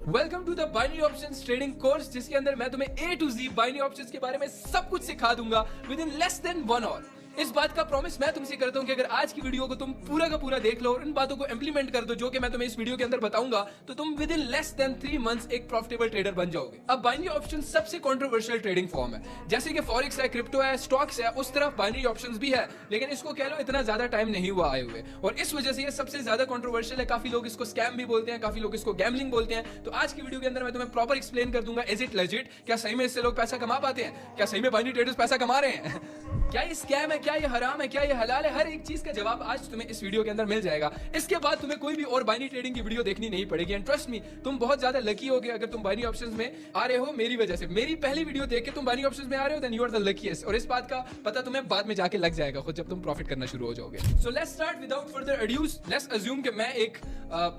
Welcome to the binary options trading course, जिसके अंदर मैं तुम्हें A to Z binary options के बारे में सब कुछ सिखा दूंगा within less than 1 hour. इस बात का प्रॉमिस मैं तुमसे करता हूं कि अगर आज की वीडियो को तुम पूरा का पूरा देख लो और इन बातों को इंप्लीमेंट कर दो जो कि मैं तुम्हें इस वीडियो के अंदर बताऊंगा, तो तुम with in less then 3 months एक प्रॉफिटेबल ट्रेडर बन जाओगे। अब बाइनरी ऑप्शन सबसे कंट्रोवर्शियल ट्रेडिंग फॉर्म है। जैसे कि फॉरेक्स है, क्रिप्टो है, स्टॉक्स है, उस तरफ बाइनरी ऑप्शंस भी है, लेकिन इसको कह लो इतना ज्यादा टाइम नहीं हुआ आए हुए, और इस वजह से ये सबसे ज्यादा कंट्रोवर्शियल है। काफी लोग इसको स्कैम भी बोलते हैं, काफी लोग इसको गैम्बलिंग बोलते हैं। तो आज की वीडियो के अंदर मैं तुम्हें प्रॉपर एक्सप्लेन कर दूंगा, इज इट लेजिट, क्या सही में इससे लोग पैसा कमा पाते हैं, क्या सही में बाइनरी ट्रेडर्स पैसा कमा रहे हैं, क्या ये स्कैम है, क्या ये हराम है, क्या ये हलाल है। हर एक चीज का जवाब आज तुम्हें इस वीडियो के अंदर मिल जाएगा। इसके बाद तुम्हें कोई भी और बाइनरी ट्रेडिंग की वीडियो देखनी नहीं पड़ेगी। एंड ट्रस्ट मी, तुम बहुत ज्यादा लकी होगे अगर तुम बाइनरी ऑप्शंस में आ रहे हो मेरी वजह से। मेरी पहली वीडियो देख के तुम बाइनरी ऑप्शंस में आ रहे हो, then you are the luckiest. और इस बात का पता तुम्हें बाद में जाके लग जाएगा खुद, जब तुम प्रॉफिट करना शुरू हो जाओगे। So let's start without further adieu. Let's assume कि मैं एक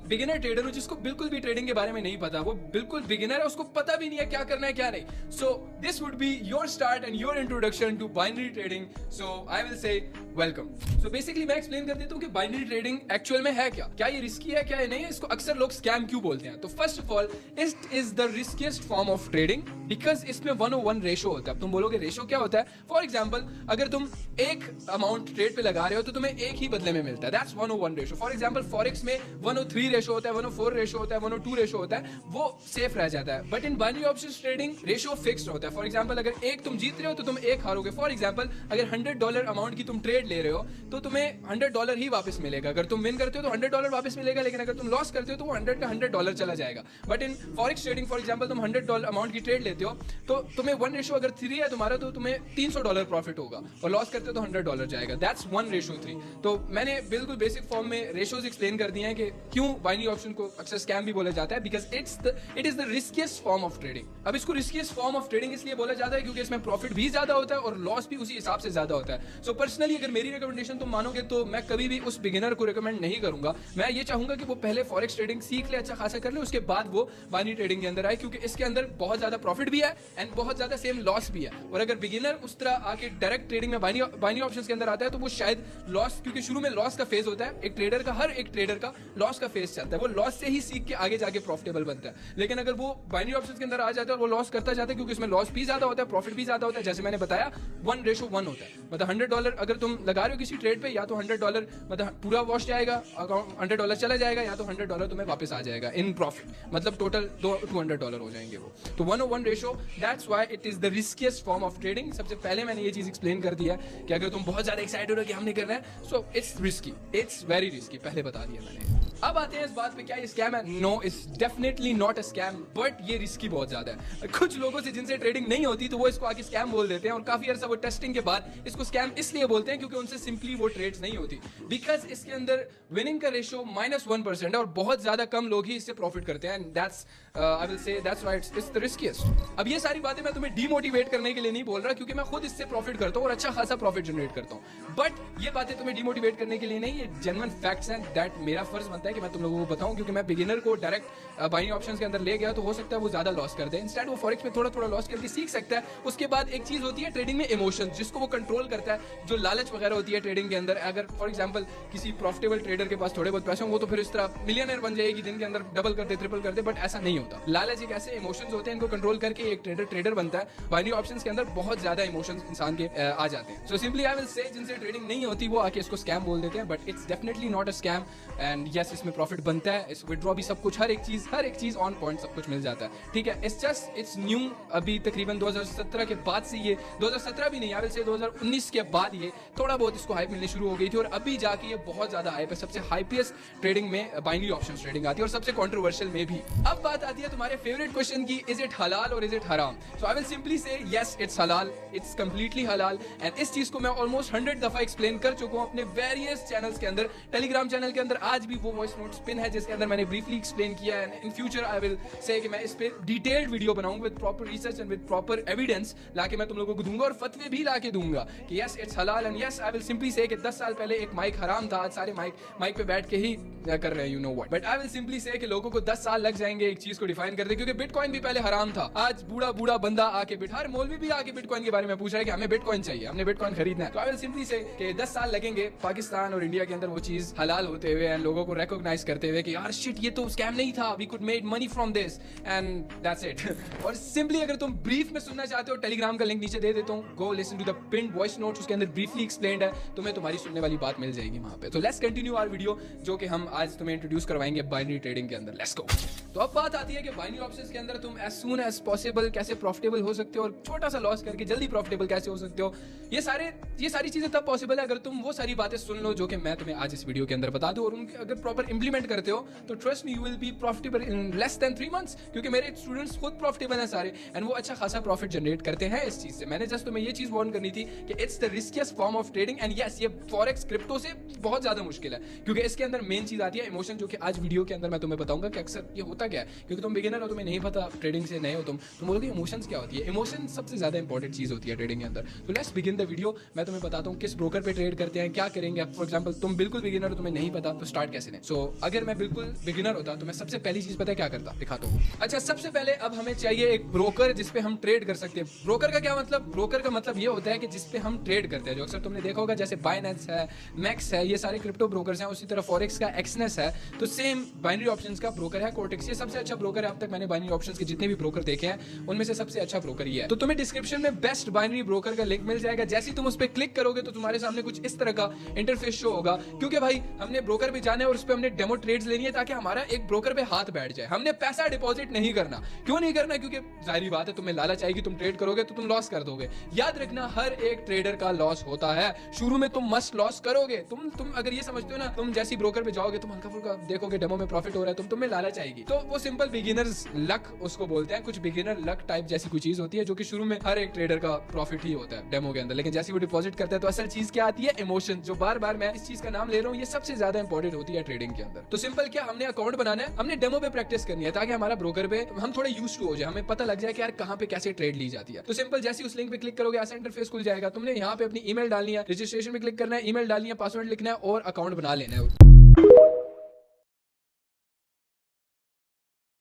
बिगिनर ट्रेडर हूं जिसको बिल्कुल भी ट्रेडिंग के बारे में नहीं पता। वो बिल्कुल बिगिनर है, उसको पता भी नहीं है क्या करना है क्या नहीं। So this would be your start and your introduction to binary trading. So I will say welcome. So basically मैं एक्सप्लेन कर देता हूं कि बाइनरी ट्रेडिंग एक्चुअल में है क्या ये रिस्की है, क्या ये नहीं है, इसको अक्सर लोग स्कैम क्यों बोलते हैं। तो first of all, it is the riskiest form of trading because इसमें 101 रेशो होता है। अब तुम बोलोगे रेशो क्या होता है? फॉर एग्जांपल, अगर तुम एक अमाउंट ट्रेड पे लगा रहे हो तो तुम्हें एक ही बदले में मिलता है, that's 101 ratio. For example, forex में 103 रेशो होता है, 104 रेशो होता है, 102 रेशो होता है, वो सेफ रह जाता है। But in binary options trading ratio fixed होता है। फॉर एग्जांपल, अगर एक तुम जीत रहे हो तो तुम एक हारोगे। फॉर एग्जांपल, अगर $100 अमाउंट की तुम ट्रेड ले रहे हो तो तुम्हें $100 ही वापस मिलेगा। अगर तुम विन करते हो तो $100 वापस मिलेगा, लेकिन अगर तुम लॉस करते हो तो वो 100 का $100 चला जाएगा। But in forex trading, for example, तुम $100 अमाउंट की ट्रेड लेते हो तो तुम्हें 1 रेशो अगर 3 है तुम्हारा, तो तुम्हें $300 प्रॉफिट होगा, और लॉस करते हो तो $100 जाएगा। दैट्स 1:3। तो मैंने बिल्कुल बेसिक फॉर्म में रेशोज एक्सप्लेन कर दिए हैं कि क्यों बाइनरी ऑप्शन को अक्सर स्कैम भी बोला जाता है, because it is the riskiest form of trading. अब इसको रिस्कीएस्ट फॉर्म ऑफ ट्रेडिंग इसलिए बोला जाता है क्योंकि इसमें प्रॉफिट भी ज्यादा होता है और लॉस भी उसी हिसाब से ज्यादा होता है। सो पर्सनली अगर मेरी रिकमेंडेशन तुम मानोगे तो मैं कभी भी उस बिगिनर को रिकमेंड नहीं करूंगा। मैं ये चाहूंगा कि वो पहले फॉरेक्स ट्रेडिंग सीख ले, अच्छा खासा कर ले, उसके बाद वो बाइनरी ट्रेडिंग के अंदर आए, क्योंकि इसके अंदर बहुत ज्यादा प्रॉफिट भी है एंड बहुत ज्यादा सेम लॉस भी है। और अगर बिगिनर उस तरह आके डायरेक्ट ट्रेडिंग में बाइनरी ऑप्शंस के अंदर आता है तो वो शायद लॉस, क्योंकि शुरू में लॉस का फेज होता है, एक ट्रेडर का, हर एक ट्रेडर का लॉस का फेज चलता है, वो लॉस से ही सीख के आगे जाके प्रॉफिटेबल बनता है। लेकिन अगर वो बाइनरी ऑप्शंस के अंदर आ जाता है और वो लॉस करता जाता है, क्योंकि इसमें लॉस भी ज्यादा होता है, प्रॉफिट भी ज्यादा होता है, जैसे मैंने बताया 1:1 होता है। मतलब $100 अगर तुम लगा रहे हो किसी ट्रेड पे, या तो $100 मतलब पूरा वॉश जाएगा, अकाउंट $100 चला जाएगा, या तो $100 तुम्हें वापस आ जाएगा इन प्रॉफिट, मतलब टोटल $200 हो जाएंगे वो। तो 1:1 ratio, that's why it is the riskiest form of trading. सबसे पहले मैंने ये चीज एक्सप्लेन कर दिया कि अगर तुम बहुत ज्यादा एक्साइटेड हो कि हमने करना है, so it's risky, it's very risky, पहले बता दिया मैंने। अब आते हैं इस बात पे, क्या ये स्कैम है? No, it's definitely not a scam, but ये रिस्की बहुत ज्यादा है। कुछ लोगों से जिनसे ट्रेडिंग नहीं होती तो वो इसको आके स्कैम बोल देते हैं, और काफी अर्सा वो टेस्टिंग के बाद इसको स्कैम इसलिए बोलते हैं क्योंकि उनसे सिंपली वो ट्रेड्स नहीं होती, बिकॉज इसके अंदर विनिंग का रेशो -1% है और बहुत ज्यादा कम लोग ही इससे प्रॉफिट करते हैं। दैट्स आई विल से that's why it's the riskiest. अब ये सारी बातें मैं तुम्हें डीमोटिवेट करने के लिए नहीं बोल रहा, क्योंकि मैं खुद इससे प्रॉफिट करता हूं और अच्छा खासा प्रॉफिट जनरेट करता हूं। बट ये बातें तुम्हें डीमोटिवेट करने के लिए नहीं, ये जेन्युइन फैक्ट्स हैं। दैट मेरा फर्ज बनता है कि मैं तुम लोगों को बताऊं, क्योंकि मैं बिगिनर को डायरेक्ट बाइनरी ऑप्शंस के अंदर ले गया तो हो सकता है वो ज्यादा लॉस कर दे। इंस्टेड वो फॉरेक्स में थोड़ा थोड़ा लॉस करके सीख सकता है। उसके बाद एक चीज होती है ट्रेडिंग में इमोशंस, जिसको वो कंट्रोल करता है, जो लालच वगैरह होती है ट्रेडिंग के अंदर। अगर फॉर एग्जांपल किसी प्रॉफिटेबल ट्रेडर के पास थोड़े बहुत पैसे हों, वो तो फिर इस तरह मिलियनर बन जाएगी, दिन के अंदर डबल कर दे, ट्रिपल कर दे, बट ऐसा नहीं होता। लालच एक ऐसे इमोशंस होते हैं, इनको कंट्रोल करके एक ट्रेडर बनता है। बाइनरी ऑप्शंस के अंदर बहुत ज्यादा इमोशंस इंसान के आ जाते हैं। सो सिंपली आई विल से, जिनसे ट्रेडिंग नहीं होती वो आके इसको स्कैम बोल देते हैं, but it's definitely not a scam. And yes, इसमें प्रॉफिट बनता है, इस विड्रॉ भी सब कुछ, हर एक चीज ऑन पॉइंट सब कुछ मिल जाता है। ठीक है, इट्स जस्ट इट्स न्यू। अभी तकरीबन 2017 के बाद से, ये 2017 भी नहीं, आई विल से 2019 के बाद ये थोड़ा बहुत इसको हाइप मिलनी शुरू हो गई थी, और अभी जाके ये बहुत ज्यादा हाइप है। सबसे हाइपेस्ट ट्रेडिंग में बाइनरी ऑप्शंस ट्रेडिंग आती है, और सबसे कंट्रोवर्शियल में भी। अब बात आती है तुम्हारे फेवरेट क्वेश्चन की, इज इट हलाल और इज इट हराम? सो आई विल सिंपली से यस, इट्स हलाल, इट्स कंप्लीटली हलाल। एंड इस चीज को मैं ऑलमोस्ट 100 दफा एक्सप्लेन कर चुका हूं अपने वेरियस चैनल्स के अंदर। टेलीग्राम चैनल के अंदर आज भी वो वॉइस नोट पिन है जिसके अंदर मैंने ब्रीफली एक्सप्लेन किया है। इन फ्यूचर आई विल से कि मैं इस पे डिटेल्ड वीडियो बनाऊंगा with proper research and with proper evidence लाके मैं तुम लोगों को दूंगा, और फतवे भी लाके दूंगा कि यस इट्स हलाल। And yes, I will simply से कि 10 साल पहले एक माइक हराम था, आज सारे माइक पे बैठ के ही कर रहे हैं, you know what. But I will simply से कि लोगों को 10 साल लग जाएंगे एक चीज को डिफाइन करते, क्योंकि बिटकॉइन भी पहले हराम था। आज बूढ़ा बंदा आके हर मौलवी भी आके बिटकॉइन के बारे में पूछ रहा है कि हमें बिटकॉइन चाहिए, हमने बिटकॉइन खरीदना है। तो आई विल सिंपली से कि 10 साल लगेंगे पाकिस्तान और इंडिया के अंदर वो चीज हलाल होते हुए, एंड लोगों को रिकॉग्नाइज करते हुए कि यार शिट ये तो स्कैम नहीं था, we could made money from this and that's it. और सिंपली अगर तुम ब्रीफ में सुनना चाहते हो, टेलीग्राम का लिंक नीचे दे देता हूँ, go listen to the pin voice notes, उसके अंदर ब्रीफली एक्सप्लेन्ड है, तुम्हें तुम्हारी सुनने वाली बात मिल जाएगी वहां पे। तो लेट्स कंटिन्यू आवर वीडियो जो कि हम आज तुम्हें इंट्रोड्यूस करवाएंगे बाइनरी ट्रेडिंग के अंदर। Let's go. तो अब बात आती है कि बाइनरी ऑप्शंस के अंदर तुम एज सून एज पॉसिबल कैसे प्रॉफिटेबल हो सकते हो और छोटा सा लॉस करके जल्दी प्रॉफिटेबल कैसे हो सकते हो। ये सारी चीजें तब पॉसिबल है अगर तुम वो सारी बातें सुन लो जो कि मैं तुम्हें आज इस वीडियो के अंदर बता दूं, और उनके अगर प्रॉपर इंप्लीमेंट करते हो तो trust me you will be profitable in less then 3 months, क्योंकि मेरे स्टूडेंट्स खुद प्रॉफिटेबल हैं सारे एंड वो अच्छा खासा प्रॉफिट जनरेट करते हैं इस चीज से। मैंने जस्ट तुम्हें ये चीज वार्न करनी थी कि it's the riskiest form of trading and yes ये फॉरेक्स क्रिप्टो से बहुत ज्यादा मुश्किल है, क्योंकि इसके अंदर मेन चीज आती है इमोशन, जो कि आज वीडियो के अंदर मैं तुम्हें बताऊंगा कि अक्सर ये होता क्या है, क्योंकि तुम बिगिनर हो, तुम्हें नहीं पता, ट्रेडिंग से नए हो, तुम बोलोगे इमोशंस क्या होती है। इमोशन सबसे ज्यादा इंपॉर्टेंट चीज होती है ट्रेडिंग के अंदर। तो लेट्स बिगिन द वीडियो। मैं तुम्हें बताता हूँ किस ब्रोकर पे ट्रेड करते हैं, क्या करेंगे। फॉर एग्जांपल तुम बिल्कुल बिगिनर हो, तुम्हें नहीं पता, तो स्टार्ट कैसे लें। सो अगर मैं बिल्कुल बिगिनर होता तो मैं सबसे पहली चीज पता है क्या करता, दिखाता हूँ। अच्छा, सबसे पहले अब हमें चाहिए एक ब्रोकर जिसपे हम ट्रेड कर सकते हैं। ब्रोकर का क्या मतलब? ब्रोकर का मतलब ये होता है कि जिसपे हम ट्रेड करते हैं, जो अक्सर तुमने देखा होगा, जैसे बाइनेंस है, मैक्स है, ये सारे क्रिप्टो ब्रोकर्स हैं। उसी तरह फॉरेक्स का एक्सनेस है, तो सेम बाइनरी ऑप्शंस का ब्रोकर है कोर्टेक्स। ये सबसे अच्छा ब्रोकर है। अब तक मैंने बाइनरी ऑप्शंस के जितने भी ब्रोकर देखे हैं उनमें से सबसे अच्छा ब्रोकर ये है। तो तुम्हें डिस्क्रिप्शन में बेस्ट बाइनरी ब्रोकर का लिंक मिल जाएगा। जैसे ही तुम उस पर क्लिक करोगे तो तुम्हारे सामने कुछ इस तरह का इंटरफेस शो होगा, क्योंकि भाई हमने ब्रोकर पे जाना है और उस पर हमने डेमो ट्रेड्स लेनी है ताकि हमारा एक ब्रोकर पे हाथ बैठ जाए। हमने पैसा डिपॉजिट नहीं करना। क्यों नहीं करना? क्योंकि जाहिर बात है तुम्हें लालच आएगी, तुम ट्रेड करोगे तो तुम लॉस कर दोगे। याद रखना, हर एक ट्रेडर का लॉस होता है। शुरू में तुम मस्ट लॉस करोगे। तुम अगर ये समझते हो ना, तुम जैसी ब्रोकर पे जाओगे तुम हल्का फुल्का देखोगे डेमो में प्रॉफिट हो रहा है, तुम्हें लालच आएगी। तो वो सिंपल बिगिनर्स लक उसको बोलते हैं। कुछ बिगिनर लक टाइप जैसी कोई चीज होती है जो कि शुरू में हर एक ट्रेडर का प्रॉफिट ही होता है डेमो के अंदर, लेकिन जैसे वो डिपॉजिट करता है तो असल चीज क्या आती है? इमोशन। जो बार बार मैं इस चीज का नाम ले रहा हूँ, ये सबसे ज्यादा इंपॉर्टेंट होती है ट्रेडिंग के अंदर। तो सिंपल क्या, हमने अकाउंट बनाना है, हमने डेमो पे प्रैक्टिस करनी है ताकि हमारा ब्रोकर पे हम थोड़े यूज्ड टू हो जाए, हमें पता लग जाए कि यार कहाँ पे कैसे ट्रेड ली जाती है। तो सिंपल जैसे उस लिंक पे क्लिक करोगे ऐसा इंटरफेस खुल जाएगा। तुमने यहाँ पे अपनी ईमेल डालनी है, रजिस्ट्रेशन में क्लिक करना है, ईमेल डालनी है, पासवर्ड लिखना है और अकाउंट बना लेना है।